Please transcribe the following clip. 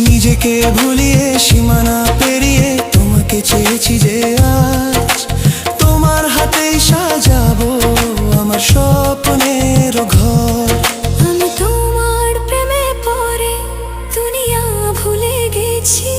নিজেকে ভুলিয়ে সীমানা পেরিয়ে তোমাকে চেয়েছি যে আজ তোমার হাতেই সাজাবো আমার স্বপ্নের ঘর। আমি তোমার প্রেমে পড়ে দুনিয়া ভুলে গেছি।